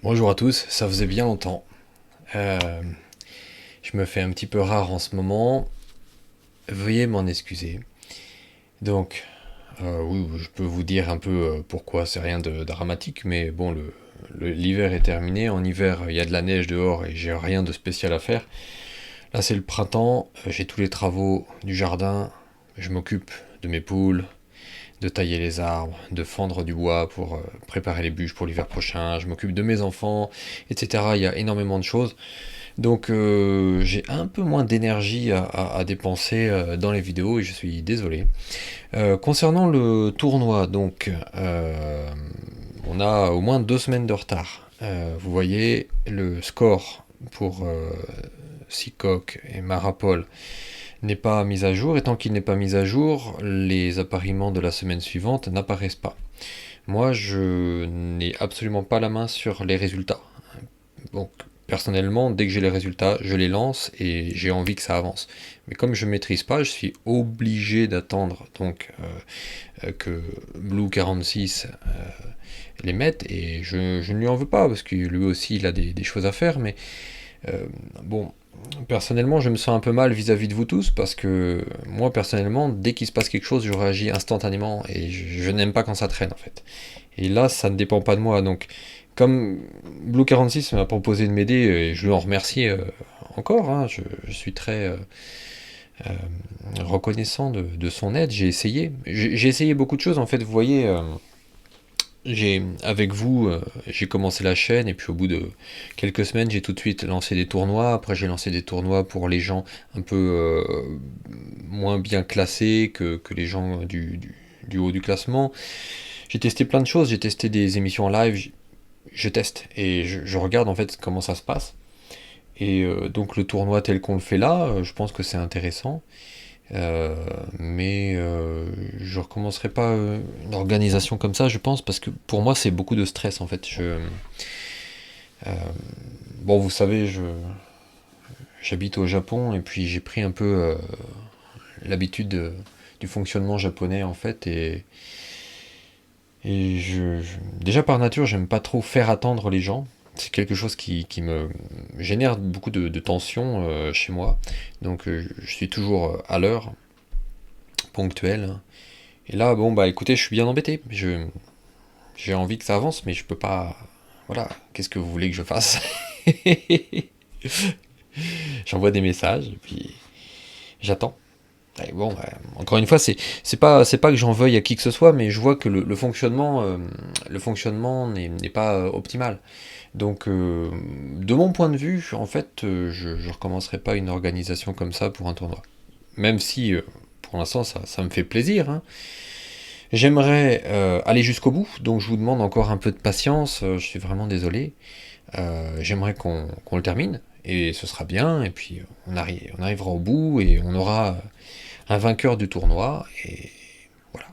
Bonjour à tous, ça faisait bien longtemps. Euh, je me fais un petit peu rare en ce moment. Veuillez m'en excuser. Donc, oui, je peux vous dire un peu pourquoi, c'est rien de dramatique, mais bon, l'hiver est terminé. En hiver, il y a de la neige dehors et j'ai rien de spécial à faire. Là, c'est le printemps, j'ai tous les travaux du jardin. Je m'occupe de mes poules, de tailler les arbres, de fendre du bois pour préparer les bûches pour l'hiver prochain. Je m'occupe de mes enfants, etc. Il y a énormément de choses. Donc j'ai un peu moins d'énergie à dépenser dans les vidéos et je suis désolé. Concernant le tournoi, donc on a au moins 2 semaines de retard. Vous voyez le score pour Seacock et Marapol n'est pas mis à jour et tant qu'il n'est pas mis à jour, les appariements de la semaine suivante n'apparaissent pas. Moi, je n'ai absolument pas la main sur les résultats. Donc, personnellement, dès que j'ai les résultats, je les lance et j'ai envie que ça avance. Mais comme je ne maîtrise pas, je suis obligé d'attendre donc que Blue 46 les mette et je ne lui en veux pas parce que lui aussi il a des choses à faire. Mais bon, personnellement, je me sens un peu mal vis-à-vis de vous tous parce que moi, personnellement, dès qu'il se passe quelque chose, je réagis instantanément et je n'aime pas quand ça traîne en fait. Et là, ça ne dépend pas de moi. Donc, comme Blue 46 m'a proposé de m'aider, et je lui en remercie encore, hein, je suis très euh, reconnaissant de son aide. J'ai essayé. J'ai essayé beaucoup de choses. En fait, vous voyez, avec vous, j'ai commencé la chaîne, et puis au bout de quelques semaines, j'ai tout de suite lancé des tournois. Après, j'ai lancé des tournois pour les gens un peu moins bien classés que les gens du haut du classement. J'ai testé plein de choses. J'ai testé des émissions en live. Je teste et je regarde en fait comment ça se passe. Et donc le tournoi tel qu'on le fait là, je pense que c'est intéressant. Euh, mais je recommencerai pas une organisation comme ça, je pense, parce que pour moi c'est beaucoup de stress en fait. Euh, bon, vous savez, j'habite au Japon et puis j'ai pris un peu l'habitude du fonctionnement japonais en fait et déjà par nature j'aime pas trop faire attendre les gens. C'est quelque chose qui me génère beaucoup de tension chez moi. Donc je suis toujours à l'heure, ponctuel. Et là, bon, bah écoutez, je suis bien embêté. J'ai envie que ça avance, mais je peux pas. Voilà, qu'est-ce que vous voulez que je fasse? J'envoie des messages, et puis j'attends. Et bon, encore une fois, c'est pas que j'en veuille à qui que ce soit, mais je vois que le fonctionnement n'est pas optimal. Donc, de mon point de vue, en fait, je recommencerai pas une organisation comme ça pour un tournoi. Même si, pour l'instant, ça me fait plaisir, hein. J'aimerais aller jusqu'au bout, donc je vous demande encore un peu de patience, je suis vraiment désolé. J'aimerais qu'on le termine, et ce sera bien, et puis on arrivera au bout, et on aura un vainqueur du tournoi, et voilà.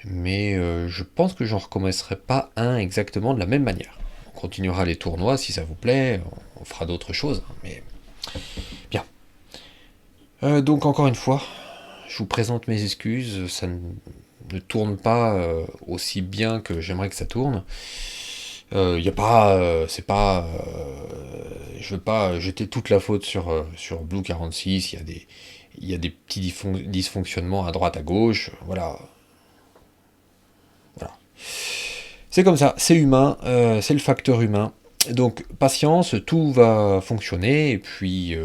Mais je pense que j'en recommencerai pas un exactement de la même manière. On continuera les tournois si ça vous plaît, on fera d'autres choses, hein, mais bien. Donc encore une fois, je vous présente mes excuses, ça ne tourne pas aussi bien que j'aimerais que ça tourne. Y a pas, c'est pas, je veux pas jeter toute la faute sur Blue 46. Il y a des petits dysfonctionnements à droite à gauche. Voilà, voilà. C'est comme ça, c'est humain, c'est le facteur humain. Donc patience, tout va fonctionner et puis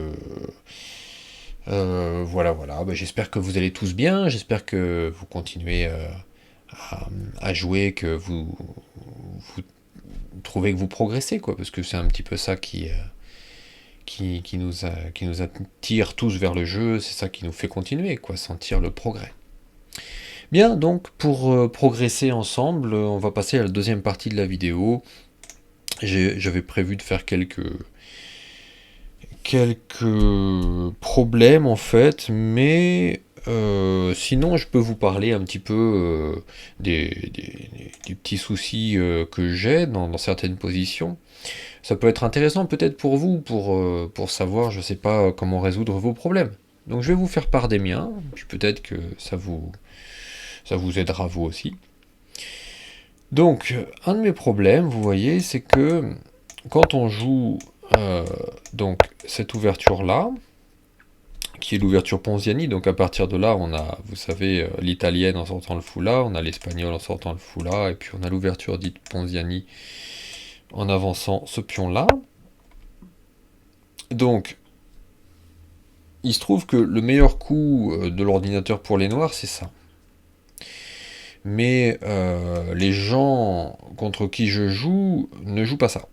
voilà, voilà. Bah, j'espère que vous allez tous bien. J'espère que vous continuez à, à jouer, que vous trouvez que vous progressez, quoi, parce que c'est un petit peu ça qui nous attire tous vers le jeu, c'est ça qui nous fait continuer, quoi, sentir le progrès. Bien, donc pour progresser ensemble, on va passer à la deuxième partie de la vidéo. J'avais prévu de faire quelques problèmes en fait, mais sinon je peux vous parler un petit peu des petits soucis que j'ai dans certaines positions. Ça peut être intéressant peut-être pour vous, pour savoir, je sais pas, comment résoudre vos problèmes. Donc je vais vous faire part des miens, puis peut-être que ça vous aidera vous aussi. Donc, un de mes problèmes, vous voyez, c'est que quand on joue donc cette ouverture-là, qui est l'ouverture Ponziani, donc à partir de là, on a, vous savez, l'italienne en sortant le foula, on a l'espagnol en sortant le foula, et puis on a l'ouverture dite Ponziani en avançant ce pion-là. Donc, il se trouve que le meilleur coup de l'ordinateur pour les noirs, c'est ça. Mais les gens contre qui je joue ne jouent pas ça.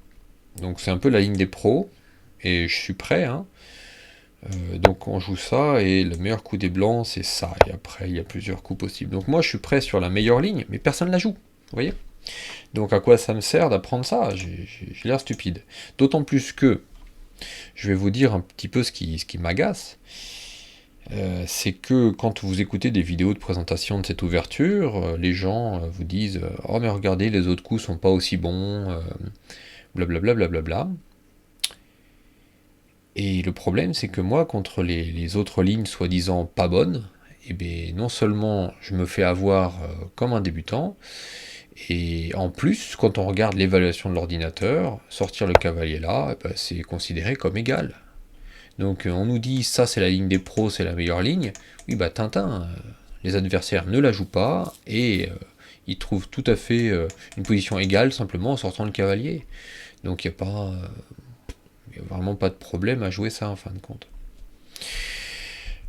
Donc c'est un peu la ligne des pros, et je suis prêt, hein. Donc on joue ça, et le meilleur coup des blancs, c'est ça. Et après, il y a plusieurs coups possibles. Donc moi, je suis prêt sur la meilleure ligne, mais personne ne la joue. Vous voyez? Donc à quoi ça me sert d'apprendre ça? J'ai l'air stupide. D'autant plus que, je vais vous dire un petit peu ce qui m'agace, c'est que quand vous écoutez des vidéos de présentation de cette ouverture, les gens vous disent oh mais regardez, les autres coups sont pas aussi bons, blablabla, blablabla. Et le problème, c'est que moi, contre les autres lignes soi-disant pas bonnes, eh bien, non seulement je me fais avoir comme un débutant, et en plus, quand on regarde l'évaluation de l'ordinateur, sortir le cavalier là, eh ben, c'est considéré comme égal. Donc on nous dit ça c'est la ligne des pros, c'est la meilleure ligne. Oui bah Tintin, les adversaires ne la jouent pas et ils trouvent tout à fait une position égale simplement en sortant le cavalier. Donc il n'y a pas, y a vraiment pas de problème à jouer ça en fin de compte.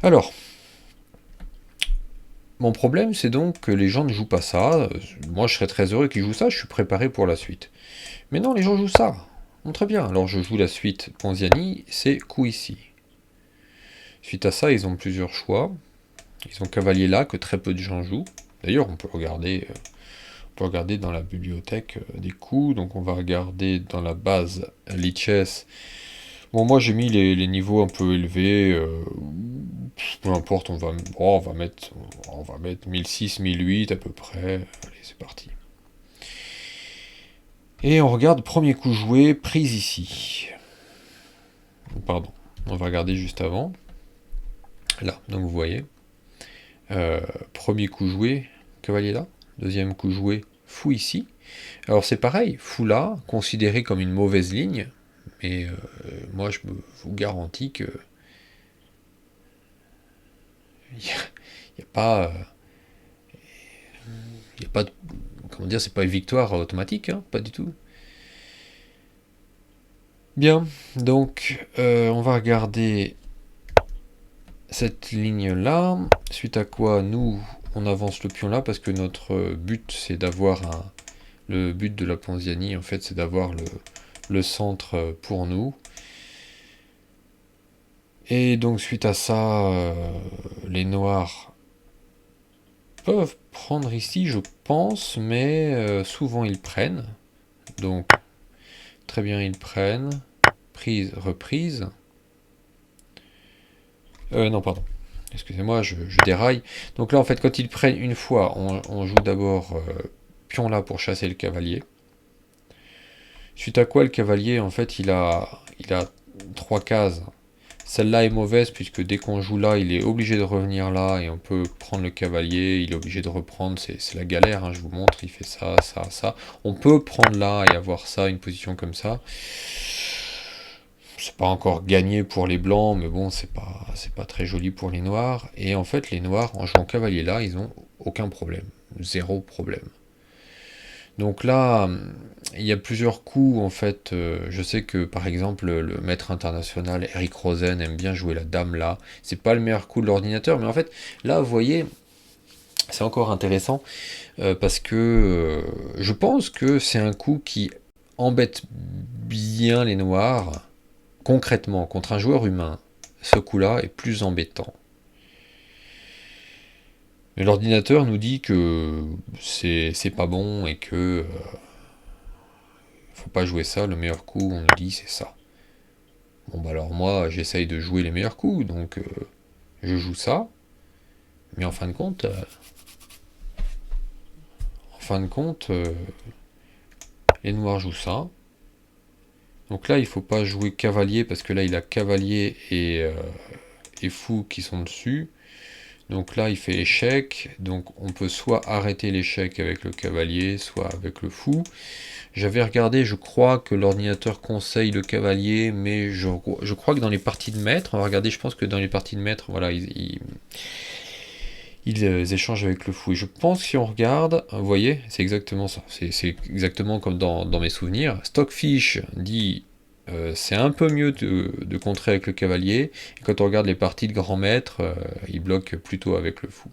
Alors, mon problème c'est donc que les gens ne jouent pas ça. Moi je serais très heureux qu'ils jouent ça, je suis préparé pour la suite. Mais non, les gens jouent ça. Bon, très bien, alors je joue la suite Ponziani, c'est coup ici. Suite à ça, ils ont plusieurs choix. Ils ont cavalier là, que très peu de gens jouent. D'ailleurs, on peut regarder dans la bibliothèque des coups. Donc on va regarder dans la base Lichess. Bon, moi j'ai mis les niveaux un peu élevés. Peu importe, on va mettre 1006, 1008 à peu près. Allez, c'est parti. Et on regarde premier coup joué, prise ici. Pardon, on va regarder juste avant. Là, donc vous voyez. Premier coup joué, cavalier là. Deuxième coup joué, fou ici. Alors c'est pareil, fou là, considéré comme une mauvaise ligne, mais moi je vous garantis que il n'y a pas, y a pas de, comment dire, c'est pas une victoire automatique, hein, pas du tout. Bien, donc on va regarder cette ligne là, suite à quoi nous on avance le pion là, parce que notre but c'est d'avoir le but de la Ponziani en fait c'est d'avoir le centre pour nous. Et donc suite à ça, les noirs peuvent prendre ici je pense, mais souvent ils prennent. Donc très bien ils prennent, prise, reprise. Non pardon, excusez-moi, je déraille. Donc là en fait quand ils prennent une fois, on joue d'abord pion là pour chasser le cavalier. Suite à quoi le cavalier en fait il a trois cases. Celle-là est mauvaise puisque dès qu'on joue là, il est obligé de revenir là et on peut prendre le cavalier, il est obligé de reprendre, c'est la galère, hein, je vous montre, il fait ça, ça, ça. On peut prendre là et avoir ça, une position comme ça. C'est pas encore gagné pour les blancs, mais bon, c'est pas très joli pour les noirs. Et en fait, les noirs, en jouant cavalier là, ils ont aucun problème, zéro problème. Donc là, il y a plusieurs coups en fait. Je sais que par exemple le maître international Eric Rosen aime bien jouer la dame là. C'est pas le meilleur coup de l'ordinateur, mais en fait là vous voyez, c'est encore intéressant parce que je pense que c'est un coup qui embête bien les noirs. Concrètement, contre un joueur humain, ce coup-là est plus embêtant. Mais l'ordinateur nous dit que c'est pas bon et que faut pas jouer ça, le meilleur coup, on nous dit c'est ça. Bon bah alors moi j'essaye de jouer les meilleurs coups, donc je joue ça, mais en fin de compte, les noirs jouent ça. Donc là il faut pas jouer cavalier parce que là il a cavalier et fou qui sont dessus. Donc là, il fait l'échec. Donc on peut soit arrêter l'échec avec le cavalier, soit avec le fou. J'avais regardé, je crois que l'ordinateur conseille le cavalier, mais je crois que dans les parties de maître, on va regarder, je pense que dans les parties de maître, voilà, ils échangent avec le fou. Et je pense que si on regarde, vous voyez, c'est exactement ça. C'est exactement comme dans mes souvenirs. Stockfish dit c'est un peu mieux de contrer avec le cavalier. Et quand on regarde les parties de grand maître, il bloque plutôt avec le fou.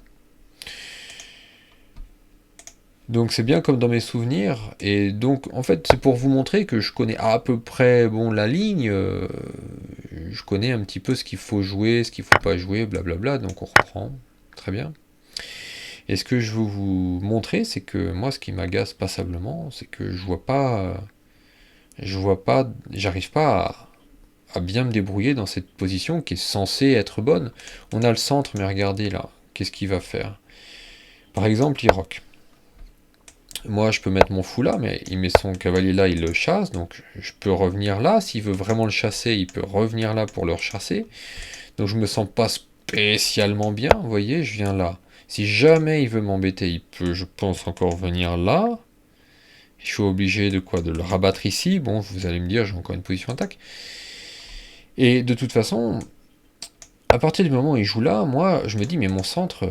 Donc c'est bien comme dans mes souvenirs. Et donc en fait c'est pour vous montrer que je connais à peu près bon la ligne. Je connais un petit peu ce qu'il faut jouer, ce qu'il faut pas jouer, blablabla. Donc on reprend. Très bien. Et ce que je veux vous montrer, c'est que moi, ce qui m'agace passablement, c'est que j'arrive pas à bien me débrouiller dans cette position qui est censée être bonne. On a le centre, mais regardez là, qu'est-ce qu'il va faire? Par exemple, il roque. Moi, je peux mettre mon fou là, mais il met son cavalier là, il le chasse, donc je peux revenir là. S'il veut vraiment le chasser, il peut revenir là pour le rechasser. Donc je me sens pas spécialement bien, vous voyez, je viens là. Si jamais il veut m'embêter, il peut, je pense, encore venir là. Je suis obligé de quoi? De le rabattre ici. Bon, vous allez me dire, j'ai encore une position attaque. Et de toute façon, à partir du moment où il joue là, moi, je me dis, mais mon centre,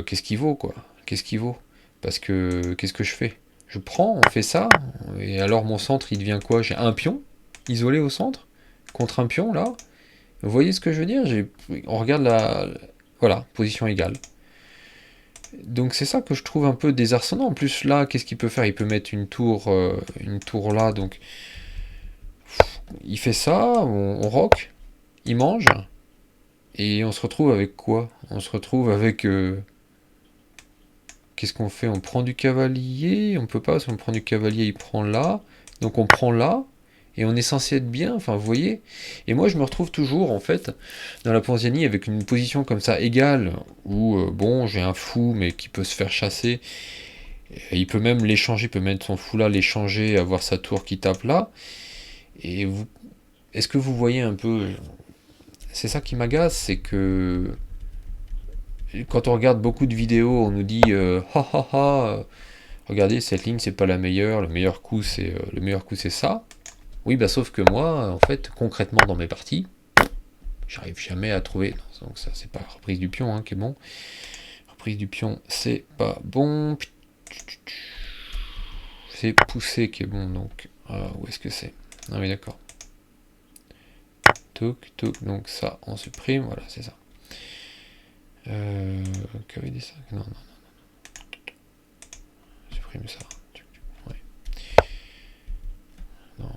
qu'est-ce qu'il vaut, quoi? Qu'est-ce qu'il vaut? Parce que, qu'est-ce que je fais? Je prends, on fait ça, et alors mon centre, il devient quoi? J'ai un pion, isolé au centre, contre un pion, là. Vous voyez ce que je veux dire? On regarde la... Voilà, position égale. Donc c'est ça que je trouve un peu désarçonnant. En plus là, qu'est-ce qu'il peut faire? Il peut mettre une tour là. Donc il fait ça, on rock, il mange, et on se retrouve avec quoi? On se retrouve avec qu'est-ce qu'on fait? On prend du cavalier? On peut pas. Si on prend du cavalier, il prend là. Donc on prend là. Et on est censé être bien, enfin vous voyez. Et moi je me retrouve toujours en fait dans la Ponziani avec une position comme ça égale, où bon j'ai un fou mais qui peut se faire chasser. Il peut même l'échanger, il peut mettre son fou là, l'échanger, avoir sa tour qui tape là. Et vous, est-ce que vous voyez un peu? C'est ça qui m'agace, c'est que quand on regarde beaucoup de vidéos, on nous dit ha ha ha, regardez cette ligne c'est pas la meilleure, le meilleur coup c'est ça. Oui bah sauf que moi, en fait, concrètement dans mes parties, j'arrive jamais à trouver. Donc ça c'est pas reprise du pion hein, qui est bon. Reprise du pion c'est pas bon. C'est poussé qui est bon donc. Où est-ce que c'est? Ah oui d'accord. Toc, toc, donc ça on supprime, voilà c'est ça. Qu'avait dit ça? Non, non, non. Supprime ça. Ouais. Non.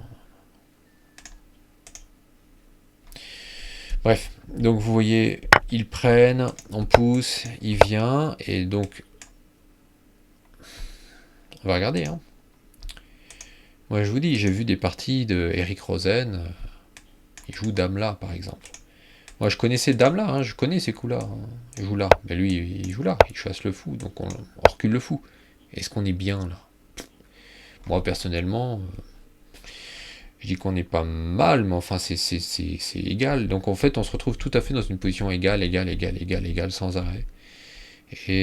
Bref, donc vous voyez, ils prennent, on pousse, il vient, et donc on va regarder. Hein. Moi je vous dis, j'ai vu des parties de Eric Rosen, il joue Dame là par exemple. Moi je connaissais Dame là, hein, je connais ces coups là. Hein. Il joue là, mais lui il joue là, il chasse le fou, donc on recule le fou. Est-ce qu'on est bien là? Moi personnellement, je dis qu'on n'est pas mal, mais enfin c'est égal. Donc en fait on se retrouve tout à fait dans une position égale, égale, égale, égale, égale sans arrêt. Et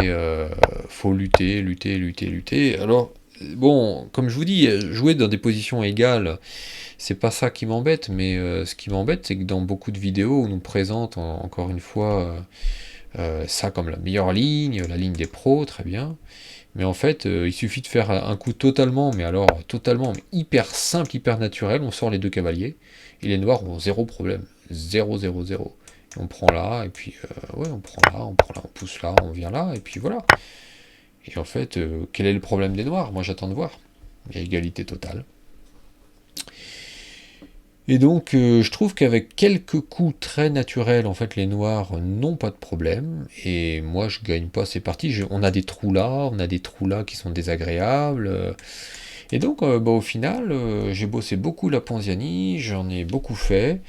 faut lutter, lutter, lutter, lutter. Alors bon, comme je vous dis, jouer dans des positions égales, c'est pas ça qui m'embête, mais ce qui m'embête, c'est que dans beaucoup de vidéos, on nous présente encore une fois ça comme la meilleure ligne, la ligne des pros, très bien. Mais en fait, il suffit de faire un coup totalement, mais alors totalement, mais hyper simple, hyper naturel, on sort les deux cavaliers, et les noirs ont zéro problème. Zéro, zéro, zéro. Et on prend là, et puis ouais, on prend là, on prend là, on pousse là, on vient là, et puis voilà. Et en fait, quel est le problème des noirs? Moi j'attends de voir. Il y a égalité totale. Et donc, je trouve qu'avec quelques coups très naturels, en fait, les noirs n'ont pas de problème. Et moi, je gagne pas ces parties. On a des trous là, on a des trous là qui sont désagréables. Et donc, bah, au final, j'ai bossé beaucoup la Ponziani, j'en ai beaucoup fait.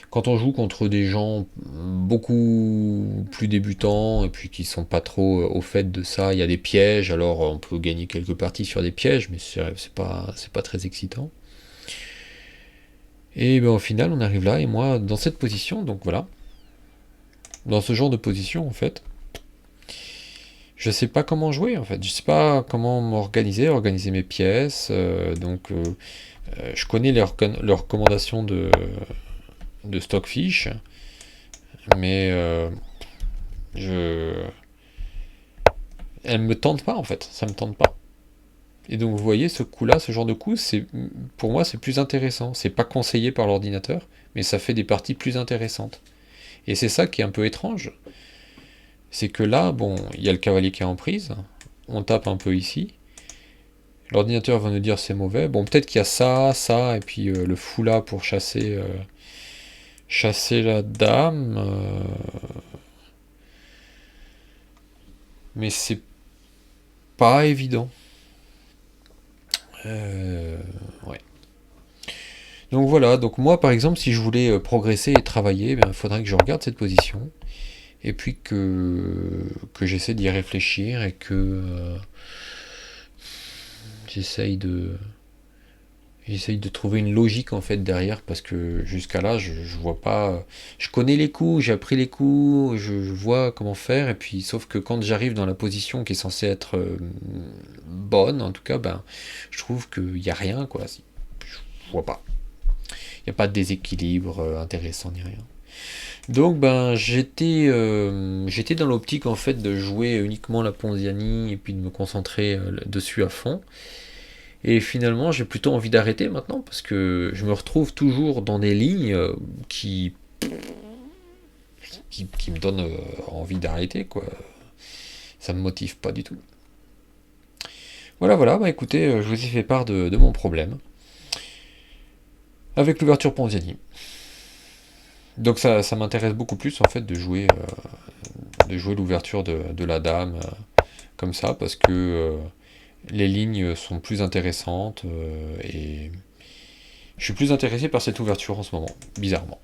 Quand on joue contre des gens beaucoup plus débutants et puis qui sont pas trop au fait de ça, il y a des pièges. Alors, on peut gagner quelques parties sur des pièges, mais c'est pas très excitant. Et ben, au final, on arrive là, et moi, dans cette position, donc voilà. dans ce genre de position, en fait, je sais pas comment jouer, en fait. Je sais pas comment m'organiser, organiser mes pièces. Je connais les recommandations de Stockfish, mais je... elles me tentent pas, en fait. Ça me tente pas. Et donc, vous voyez, ce coup-là, ce genre de coup, pour moi, c'est plus intéressant. C'est pas conseillé par l'ordinateur, mais ça fait des parties plus intéressantes. Et c'est ça qui est un peu étrange. C'est que là, bon, il y a le cavalier qui est en prise. On tape un peu ici. L'ordinateur va nous dire c'est mauvais. Bon, peut-être qu'il y a ça, ça, et puis le fou là pour chasser la dame. Mais c'est pas évident. Ouais. Donc voilà, donc moi par exemple, si je voulais progresser et travailler, il faudrait que je regarde cette position, et puis que j'essaie d'y réfléchir, et que j'essaye de, j'essaye de trouver une logique en fait derrière, parce que jusqu'à là, je vois pas. Je connais les coups, j'ai appris les coups, je vois comment faire, et puis sauf que quand j'arrive dans la position qui est censée être bonne, en tout cas, je trouve qu'il n'y a rien, quoi. Je vois pas. Il n'y a pas de déséquilibre intéressant ni rien. Donc j'étais dans l'optique en fait de jouer uniquement la Ponziani et puis de me concentrer dessus à fond. Et finalement j'ai plutôt envie d'arrêter maintenant parce que je me retrouve toujours dans des lignes qui me donnent envie d'arrêter, quoi. Ça me motive pas du tout. Voilà, voilà, écoutez, je vous ai fait part de mon problème avec l'ouverture Ponziani. Donc ça m'intéresse beaucoup plus en fait de jouer l'ouverture de la dame comme ça, parce que les lignes sont plus intéressantes, et je suis plus intéressé par cette ouverture en ce moment, bizarrement.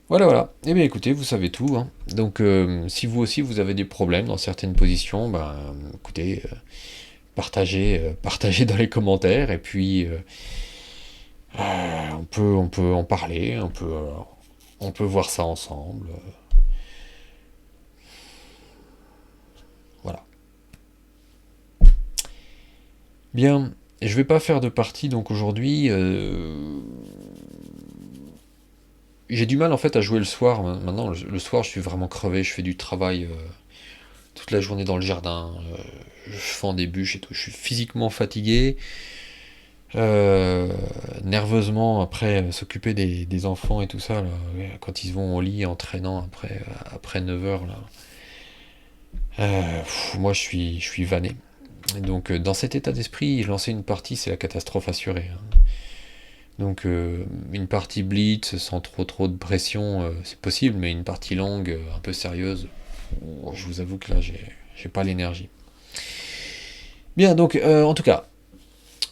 Voilà, voilà. Eh bien écoutez, vous savez tout, hein. Donc si vous aussi vous avez des problèmes dans certaines positions, écoutez, partagez dans les commentaires, et puis on peut en parler, on peut voir ça ensemble. Voilà. Bien, je vais pas faire de partie donc aujourd'hui. J'ai du mal en fait à jouer le soir. Maintenant, le soir, je suis vraiment crevé. Je fais du travail toute la journée dans le jardin. Je fends des bûches et tout. Je suis physiquement fatigué. Euh, Nerveusement après s'occuper des enfants et tout ça là, quand ils vont au lit en traînant après 9 heures là. Moi je suis vanné. Et donc dans cet état d'esprit, lancer une partie, c'est la catastrophe assurée, hein. Donc une partie blitz sans trop de pression, c'est possible, mais une partie longue, un peu sérieuse, je vous avoue que là j'ai pas l'énergie. Bien, donc en tout cas,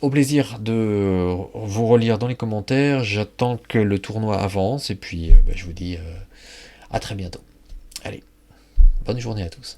au plaisir de vous relire dans les commentaires. J'attends que le tournoi avance, et puis je vous dis à très bientôt. Allez, bonne journée à tous.